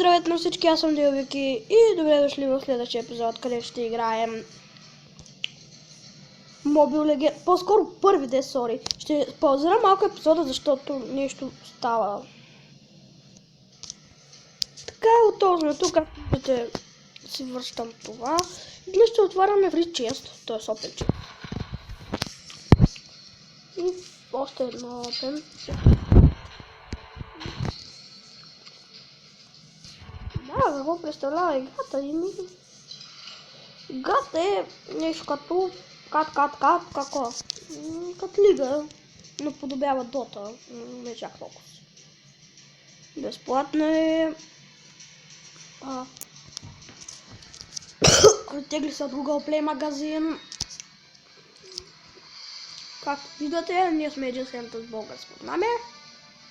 Здравейте на всички, аз съм Делвики и добре дошли в следващия епизод, където ще играем Mobile Legends. По-скоро първите, сори. Ще паузирам малко епизода, защото нещо става. Така е отложено, тук както виждате си връщам това. Днес ще отваряме free chest, т.е. open chest. И още едно open. Да, какво представлява играта? Играта е нещо като какво? Като лига, наподобява Дота, не чак толкова. Безплатно е. Тегли се от Google Play магазин. Както виждате, ние сме единствената с българско знаме.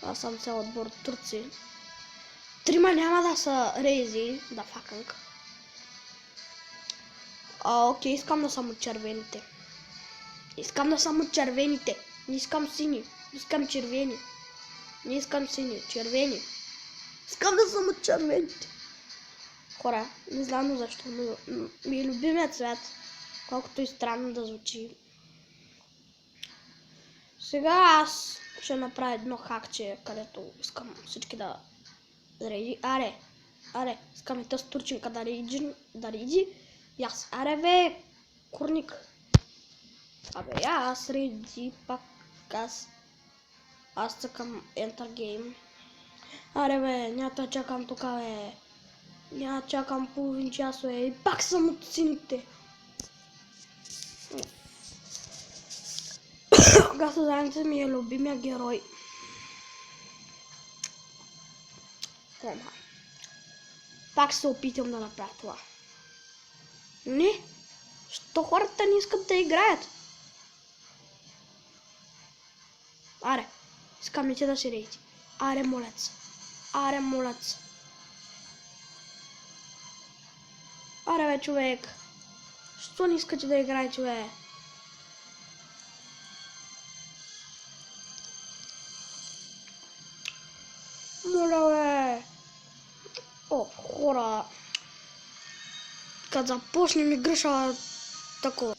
Аз съм цял отбор турци. Трима няма да са рейзи, да факънг. Окей, искам да съм от червените. Искам да съм от червените. Не искам сини. Искам червени. Не искам сини. Червени. Искам да съм от червените. Хора, не знам защо, но ми е любимият цвят. Колкото и странно да звучи. Сега аз ще направя едно хакче, където искам всички да рейди. Аре, искам и тази турчинка да рейди. И аз, аре бе, курник. Абе, аз рейди пак аз цъкам Enter Game. Аре бе, няма да чакам тук бе. Няма да чакам половин час бе. И пак съм от сините. Гаса заедница ми е любимия герой. Пак се опитам да направя това. Не? Що хората не искат да играят? Аре, искам ли те да си рейти? Аре, молец. Аре, молец. Аре, бе, човек. Що не искате да играете, бе? Моля, бе. О, хора. Като започнем играша такова.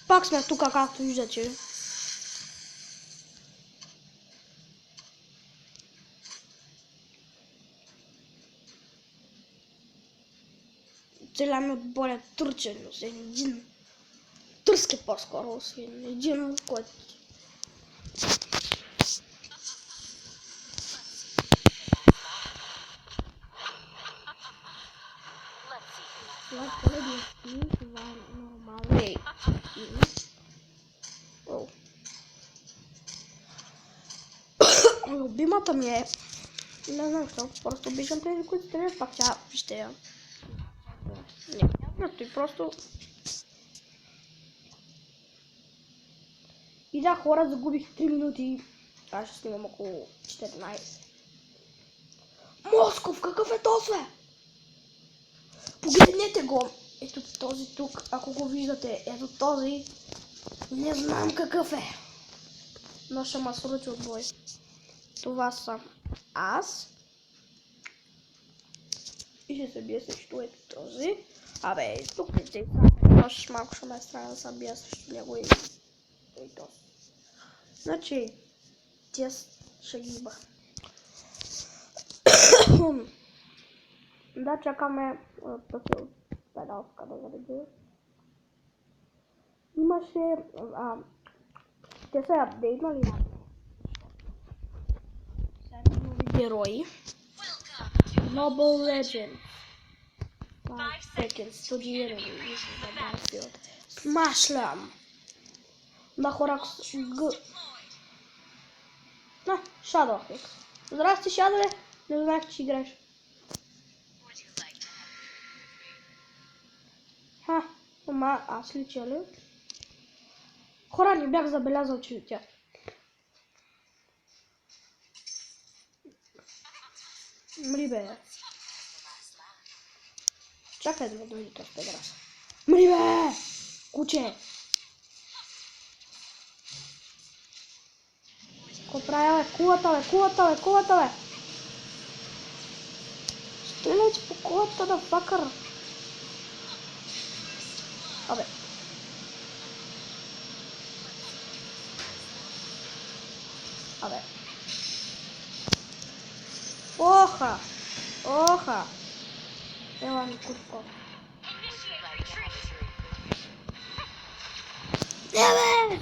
Пак сме тук, както виждате. Целият ми отбор е турчен, освен един. Турски по-скоро, освен един, който... Това е нормално. Любимата ми е... Не знам защо, просто обичам тези, които стрелят, пак тя, вижте я. Не, и просто... И да, хора, загубих 3 минути. Аз ще снимам около 14. Москов, какъв е този? Погледнете го. Ето този тук, ако го виждате, ето този. Не знам какъв е. Но ще ма срути от бой. Това съм аз. И ще се бия срещу ето този. Абе, тук не те са. Малко ще ме страна да съм бия срещу него и този. Значи, тя ще ги иба. Да, чакаме тази педалска да зареди. Имаше... те са апдейтнали нови герои. Mobile Legends. 5 seconds. Студирани. Смашлям. На хора на, Shadow. Здрасти, Shadow. Не знаех, че играеш. Ама аз ли че ли? Хора, не бях забелязал, че тя. Мри бе. Чакай да ме дойде този педрас. Мри бе! Куче! Ko pravi, kuvatove. Streljać po kuvata da fucker. Abе. Оха. Evo mi kurko.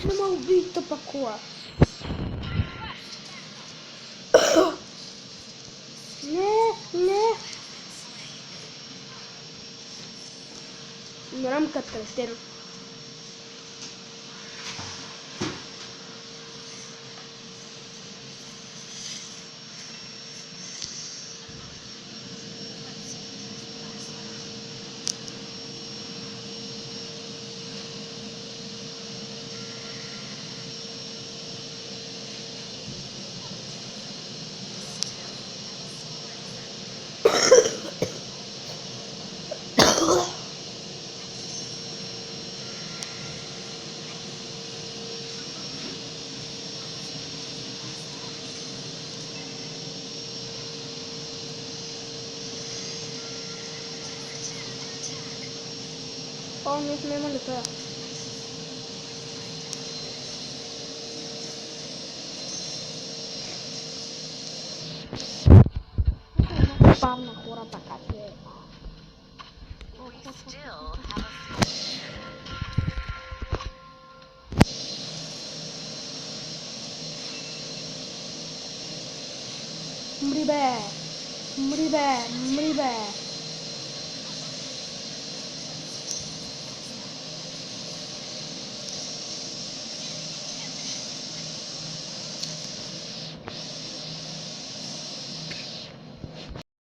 Nema ubiti pa kuva. Ne. Moram kad presteru. O, nismo imali to. Spavna hora taka će. Mri be.